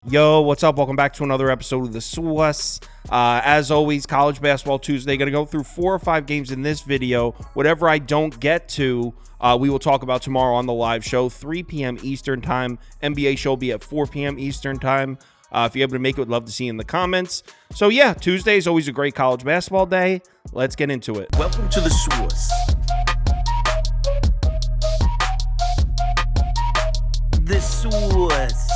Yo, what's up? Welcome back to another episode of the Sauce. As always, College Basketball Tuesday. Going to go through 4 or 5 games in this video. Whatever I don't get to, we will talk about tomorrow on the live show, 3 p.m. Eastern Time. NBA show will be at 4 p.m. Eastern Time. If you're able to make it, would love to see you in the comments. So yeah, Tuesday is always a great college basketball day. Let's get into it. Welcome to the Sauce. The Sauce.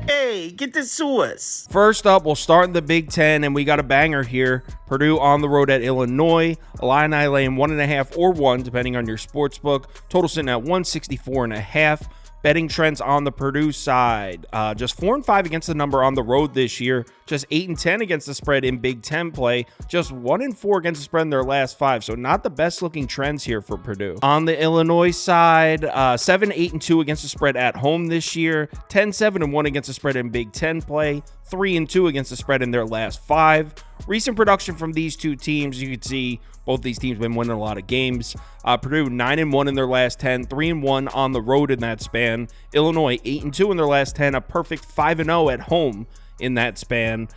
Hey, get the sauce. First up, we'll start in the Big Ten, and we got a banger here. Purdue on the road at Illinois. Illini laying 1.5 or 1, depending on your sports book. Total sitting at 164.5. Betting trends on the Purdue side. Just 4-5 against the number on the road this year. Just 8-10 against the spread in Big Ten play. Just 1-4 against the spread in their last 5. So not the best looking trends here for Purdue. On the Illinois side, 7-8-2 against the spread at home this year. 10-7-1 against the spread in Big Ten play. 3-2 against the spread in their last 5. Recent production from these two teams, you can see both these teams have been winning a lot of games. Purdue 9-1 in their last 10, 3-1 on the road in that span. Illinois 8-2 in their last 10, a perfect 5-0 at home in that span.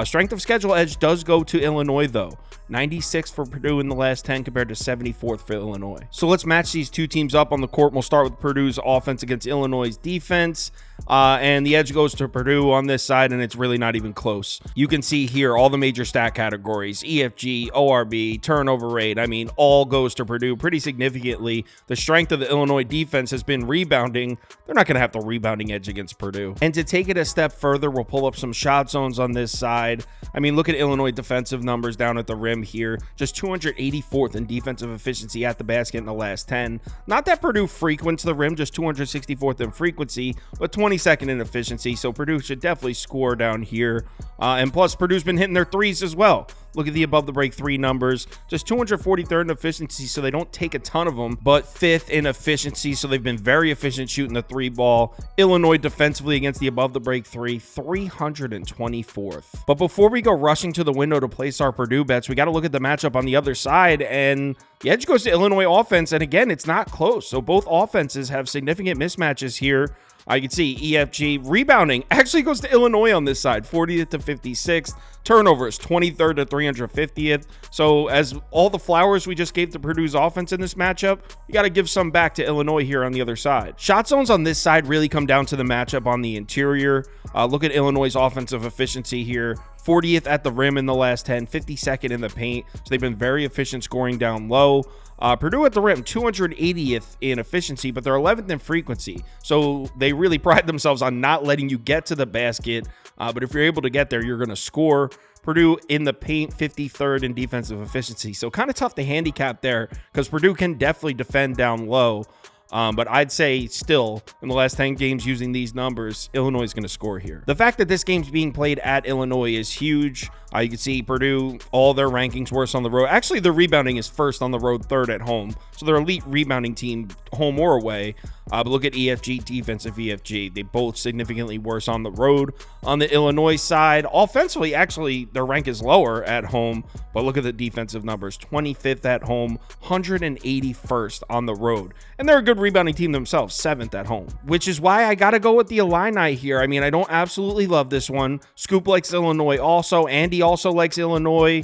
Strength of schedule edge does go to Illinois though. 96 for Purdue in the last 10 compared to 74th for Illinois. So let's match these two teams up on the court. We'll start with Purdue's offense against Illinois' defense. And the edge goes to Purdue on this side, and it's really not even close. You can see here all the major stat categories, EFG, ORB, turnover rate. I mean, all goes to Purdue pretty significantly. The strength of the Illinois defense has been rebounding. They're not going to have the rebounding edge against Purdue. And to take it a step further, we'll pull up some shot zones on this side. I mean, look at Illinois defensive numbers down at the rim here. Just 284th in defensive efficiency at the basket in the last 10. Not that Purdue frequents the rim, just 264th in frequency, but 22nd in efficiency. So Purdue should definitely score down here. And plus, Purdue's been hitting their threes as well. Look at the above the break 3 numbers. Just 243rd in efficiency, so they don't take a ton of them, but 5th in efficiency, so they've been very efficient shooting the 3 ball. Illinois defensively against the above the break 3, 324th. But before we go rushing to the window to place our Purdue bets, we got to look at the matchup on the other side, and the edge goes to Illinois offense, and again, it's not close. So both offenses have significant mismatches here. I can see EFG rebounding actually goes to Illinois on this side, 40th to 56th. Turnovers, 23rd to 350th. So as all the flowers we just gave to Purdue's offense in this matchup, you got to give some back to Illinois here on the other side. Shot zones on this side really come down to the matchup on the interior. Look at Illinois' offensive efficiency here. 40th at the rim in the last 10, 52nd in the paint. So they've been very efficient scoring down low. Purdue at the rim, 280th in efficiency, but they're 11th in frequency. So they really pride themselves on not letting you get to the basket. But if you're able to get there, you're going to score. Purdue in the paint, 53rd in defensive efficiency. So kind of tough to handicap there because Purdue can definitely defend down low. But I'd say still, in the last 10 games using these numbers, Illinois is going to score here. The fact that this game's being played at Illinois is huge. You can see Purdue, all their rankings worse on the road. Actually, their rebounding is first on the road, 3rd at home. So they're elite rebounding team, home or away. But look at EFG, defensive EFG. They both significantly worse on the road. On the Illinois side, offensively, actually, their rank is lower at home. But look at the defensive numbers. 25th at home, 181st on the road. And they're a good rebounding team themselves, 7th at home. Which is why I got to go with the Illini here. I mean, I don't absolutely love this one. Scoop likes Illinois also. Andy also likes Illinois.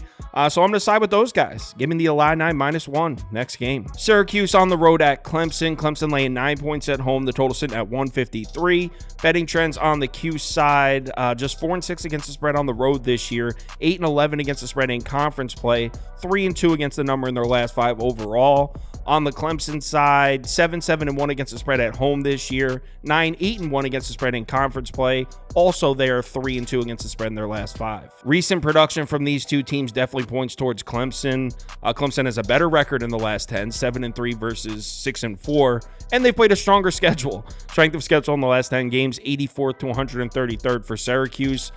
So I'm going to side with those guys. Give me the Illini -1 next game. Syracuse on the road at Clemson. Clemson laying 9 points at home. The total sitting at 153. Betting trends on the Q side. Just 4-6 against the spread on the road this year. 8-11 against the spread in conference play. 3-2 against the number in their last 5 overall. On the Clemson side, 7-7-1 against the spread at home this year. 9-8-1 against the spread in conference play. Also, they are 3-2 against the spread in their last 5. Recent production from these two teams definitely points towards Clemson. Clemson has a better record in the last 10, 7-3 versus 6-4, and they played a stronger schedule. Strength of schedule in the last 10 games, 84th to 133rd for Syracuse.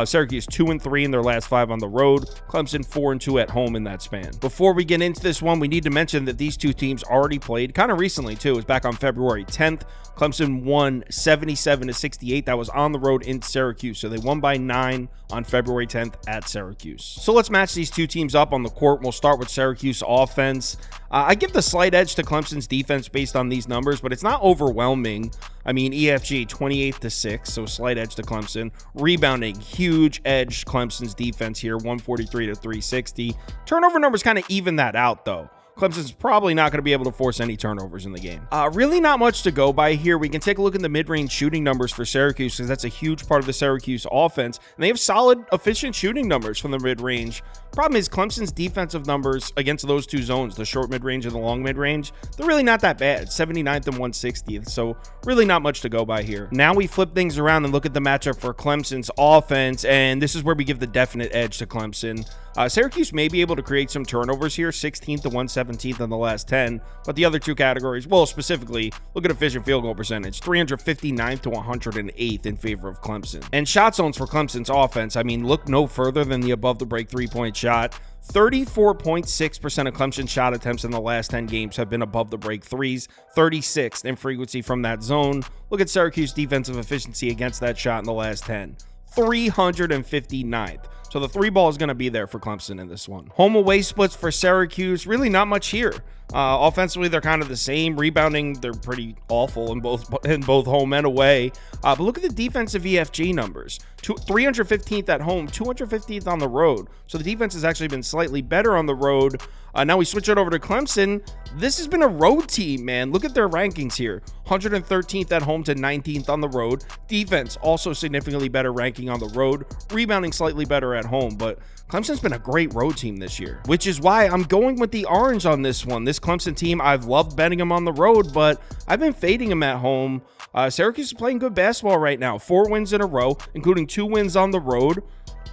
Syracuse 2-3 in their last 5 on the road. Clemson 4-2 at home in that span. Before we get into this one, we need to mention that these two teams already played kind of recently too. It was back on February 10th. Clemson won 77-68. That was on the road in Syracuse. So they won by 9 on February 10th at Syracuse. So let's match these two teams up on the court. We'll start with Syracuse offense. I give the slight edge to Clemson's defense based on these numbers, but it's not overwhelming. I mean, EFG 28-6, so slight edge to Clemson. Rebounding, huge edge Clemson's defense here, 143-360. Turnover numbers kind of even that out, though. Clemson's probably not going to be able to force any turnovers in the game. Really not much to go by here. We can take a look at the mid-range shooting numbers for Syracuse because that's a huge part of the Syracuse offense. And they have solid, efficient shooting numbers from the mid-range. Problem is Clemson's defensive numbers against those two zones, the short mid-range and the long mid-range, they're really not that bad. 79th and 160th, so really not much to go by here. Now we flip things around and look at the matchup for Clemson's offense, and this is where we give the definite edge to Clemson. Syracuse may be able to create some turnovers here, 16th to 117th in the last 10, but the other two categories, well, specifically, look at efficient field goal percentage, 359th to 108th in favor of Clemson. And shot zones for Clemson's offense, I mean, look no further than the above the break three-point shot. 34.6% of Clemson shot attempts in the last 10 games have been above the break threes, 36th in frequency from that zone. Look at Syracuse defensive efficiency against that shot in the last 10, 359th. So the three ball is going to be there for Clemson in this one. Home away splits for Syracuse, really not much here. Offensively, they're kind of the same. Rebounding, they're pretty awful in both home and away. But look at the defensive EFG numbers. 315th at home, 215th on the road. So the defense has actually been slightly better on the road. Now we switch it over to Clemson. This has been a road team, man. Look at their rankings here. 113th at home to 19th on the road. Defense also significantly better ranking on the road. Rebounding slightly better at home, but Clemson's been a great road team this year, which is why I'm going with the orange on this one. This Clemson team, I've loved betting them on the road, but I've been fading them at home. Syracuse is playing good basketball right now. 4 wins in a row, including 2 wins on the road.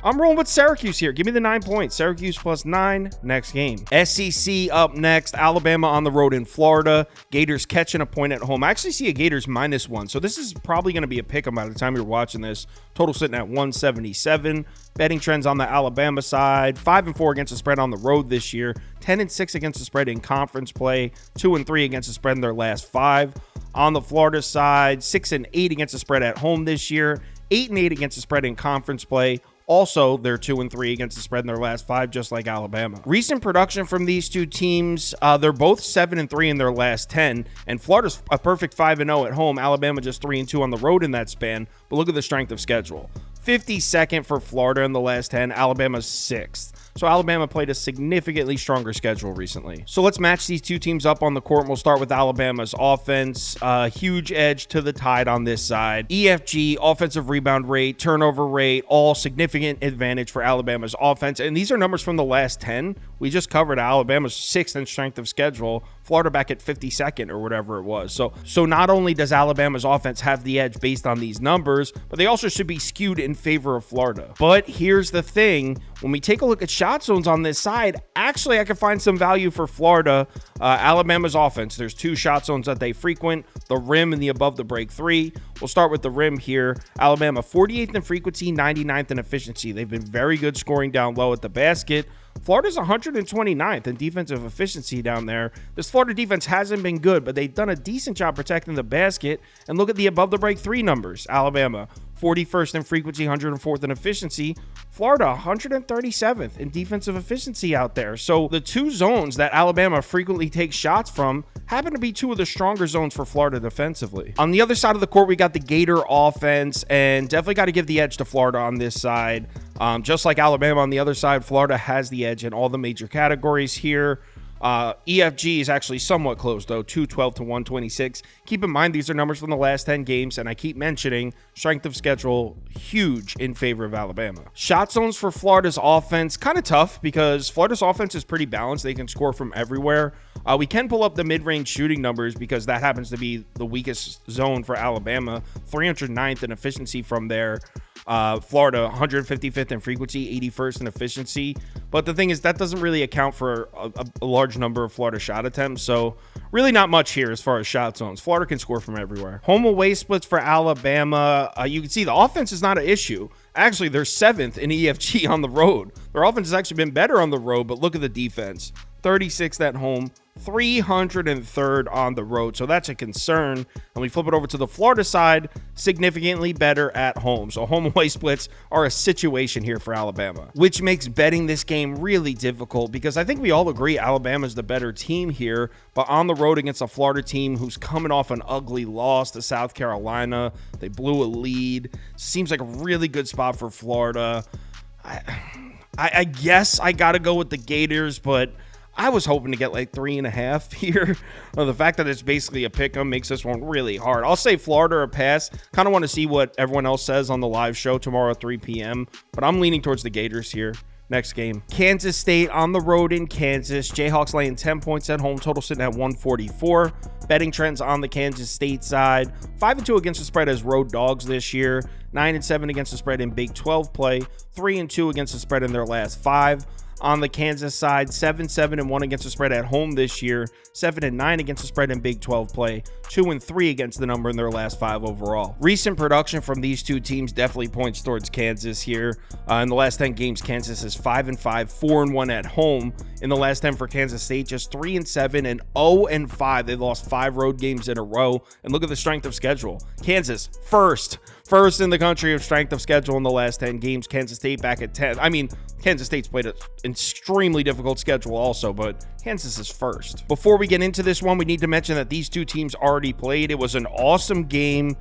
I'm rolling with Syracuse here. Give me the 9 points. Syracuse plus 9 next game. SEC up next. Alabama on the road in Florida. Gators catching a point at home. I actually see a Gators -1. So this is probably going to be a pick'em by the time you're watching this. Total sitting at 177. Betting trends on the Alabama side. 5-4 against the spread on the road this year. 10-6 against the spread in conference play. 2-3 against the spread in their last 5. On the Florida side, 6-8 against the spread at home this year. 8-8 against the spread in conference play. Also, they're 2-3 against the spread in their last 5, just like Alabama. Recent production from these two teams, they're both 7-3 in their last 10, and Florida's a perfect 5-0 at home. Alabama just 3-2 on the road in that span, but look at the strength of schedule. 52nd for Florida in the last 10, Alabama's 6th. So Alabama played a significantly stronger schedule recently. So let's match these two teams up on the court. We'll start with Alabama's offense. Huge edge to the Tide on this side. EFG, offensive rebound rate, turnover rate, all significant advantage for Alabama's offense. And these are numbers from the last 10. We just covered Alabama's 6th in strength of schedule. Florida back at 52nd or whatever it was. So not only does Alabama's offense have the edge based on these numbers, but they also should be skewed in favor of Florida. But here's the thing. When we take a look at shot zones on this side, actually I can find some value for Florida. Alabama's offense, there's 2 shot zones that they frequent, the rim and the above the break 3. We'll start with the rim here. Alabama 48th in frequency, 99th in efficiency. They've been very good scoring down low at the basket. Florida's 129th in defensive efficiency down there. This Florida defense hasn't been good, but they've done a decent job protecting the basket. And look at the above the break 3 numbers. Alabama 41st in frequency, 104th in efficiency. Florida 137th in defensive efficiency out there. So the 2 zones that Alabama frequently takes shots from happen to be 2 of the stronger zones for Florida defensively. On the other side of the court, we got the Gator offense, and definitely got to give the edge to Florida on this side. Just like Alabama on the other side, Florida has the edge in all the major categories here. EFG is actually somewhat close, though, 212 to 126. Keep in mind, these are numbers from the last 10 games, and I keep mentioning strength of schedule huge in favor of Alabama. Shot zones for Florida's offense, kind of tough because Florida's offense is pretty balanced. They can score from everywhere. We can pull up the mid-range shooting numbers because that happens to be the weakest zone for Alabama. 309th in efficiency from there. Florida 155th in frequency, 81st in efficiency. But the thing is, that doesn't really account for a large number of Florida shot attempts. So really not much here as far as shot zones. Florida can score from everywhere. Home away splits for Alabama. You can see the offense is not an issue. Actually, they're 7th in EFG on the road. Their offense has actually been better on the road, but look at the defense. 36th at home, 303rd on the road. So that's a concern. And we flip it over to the Florida side, significantly better at home. So home away splits are a situation here for Alabama, which makes betting this game really difficult because I think we all agree Alabama's the better team here, but on the road against a Florida team who's coming off an ugly loss to South Carolina. They blew a lead. Seems like a really good spot for Florida. I guess I got to go with the Gators, but I was hoping to get like 3.5 here. Well, the fact that it's basically a pick 'em makes this one really hard. I'll say Florida or pass. Kind of want to see what everyone else says on the live show tomorrow at 3 p.m., but I'm leaning towards the Gators here. Next game, Kansas State on the road in Kansas. Jayhawks laying 10 points at home, total sitting at 144. Betting trends on the Kansas State side: 5-2 against the spread as road dogs this year, 9-7 against the spread in Big 12 play, 3-2 against the spread in their last 5. On the Kansas side, 7-7-1 against the spread at home this year, 7-9 against the spread in Big 12 play, 2-3 against the number in their last 5 overall. Recent production from these two teams definitely points towards Kansas here. In the last 10 games, Kansas is 5-5, 4-1 at home. In the last 10 for Kansas State, just 3-7 and 0-5. They lost 5 road games in a row. And look at the strength of schedule. Kansas, first in the country of strength of schedule in the last 10 games. Kansas State back at 10. I mean, Kansas State's played an extremely difficult schedule also, but Kansas is first. Before we get into this one, we need to mention that these two teams already played. It was an awesome game.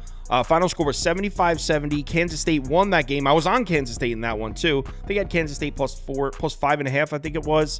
Final score was 75-70. Kansas State won that game. I was on Kansas State in that one too. They had Kansas State plus 5.5, I think it was.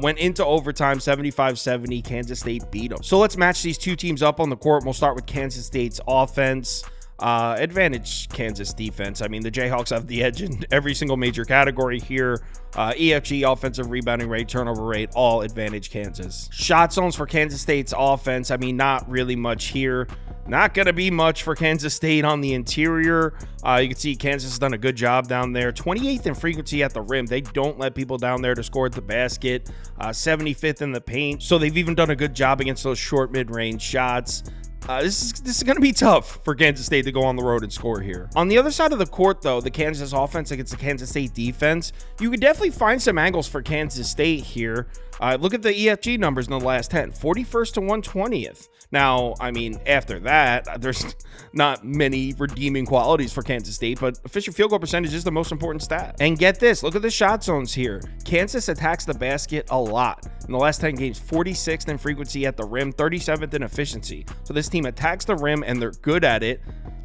Went into overtime, 75-70. Kansas State beat them. So let's match these two teams up on the court. We'll start with Kansas State's offense. Advantage Kansas defense. I mean, the Jayhawks have the edge in every single major category here. EFG, offensive rebounding rate, turnover rate, all advantage Kansas. Shot zones for Kansas State's offense. I mean, not really much here. Not going to be much for Kansas State on the interior. You can see Kansas has done a good job down there. 28th in frequency at the rim. They don't let people down there to score at the basket. 75th in the paint. So they've even done a good job against those short mid-range shots. This is going to be tough for Kansas State to go on the road and score here. On the other side of the court, though, the Kansas offense against the Kansas State defense, you could definitely find some angles for Kansas State here. Look at the EFG numbers in the last 10, 41st to 120th. Now, I mean, after that, there's not many redeeming qualities for Kansas State, but efficient field goal percentage is the most important stat. And get this, look at the shot zones here. Kansas attacks the basket a lot. In the last 10 games, 46th in frequency at the rim, 37th in efficiency. So this team attacks the rim and they're good at it.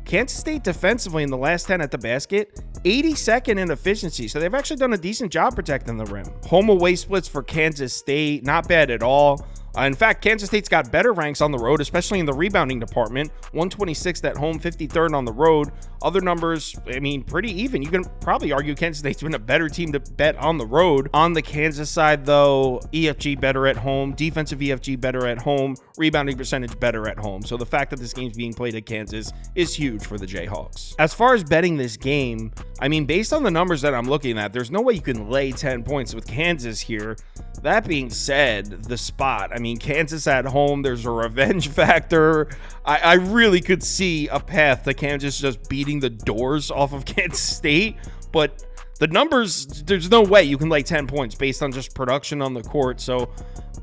Kansas State defensively in the last 10 at the basket, 82nd in efficiency. So they've actually done a decent job protecting the rim. Home away splits for Kansas State, not bad at all. In fact, Kansas State's got better ranks on the road, especially in the rebounding department. 126th at home, 53rd on the road. Other numbers, I mean, pretty even. You can probably argue Kansas State's been a better team to bet on the road. On the Kansas side, though, EFG better at home. Defensive EFG better at home. Rebounding percentage better at home. So the fact that this game's being played at Kansas is huge for the Jayhawks. As far as betting this game, I mean, based on the numbers that I'm looking at, there's no way you can lay 10 points with Kansas here. That being said, the spot, I mean, Kansas at home, there's a revenge factor. I really could see a path to Kansas just beating the doors off of Kansas State, but the numbers, there's no way you can lay 10 points based on just production on the court. So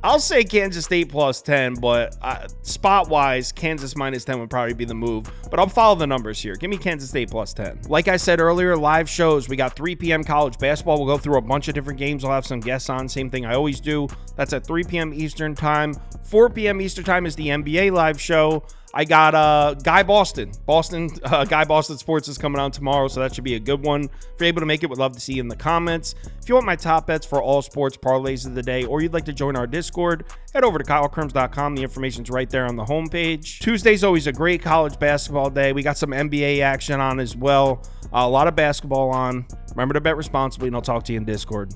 I'll say Kansas State plus 10, but spot-wise, Kansas minus 10 would probably be the move. But I'll follow the numbers here. Give me Kansas State plus 10. Like I said earlier, live shows. We got 3 p.m. college basketball. We'll go through a bunch of different games. I'll have some guests on. Same thing I always do. That's at 3 p.m. Eastern time. 4 p.m. Eastern time is the NBA live show. I got Guy Boston. Guy Boston Sports is coming on tomorrow, so that should be a good one. If you're able to make it, would love to see you in the comments. If you want my top bets for all sports parlays of the day, or you'd like to join our Discord, head over to KyleKirms.com. The information's right there on the homepage. Tuesday's always a great college basketball day. We got some NBA action on as well. A lot of basketball on. Remember to bet responsibly, and I'll talk to you in Discord.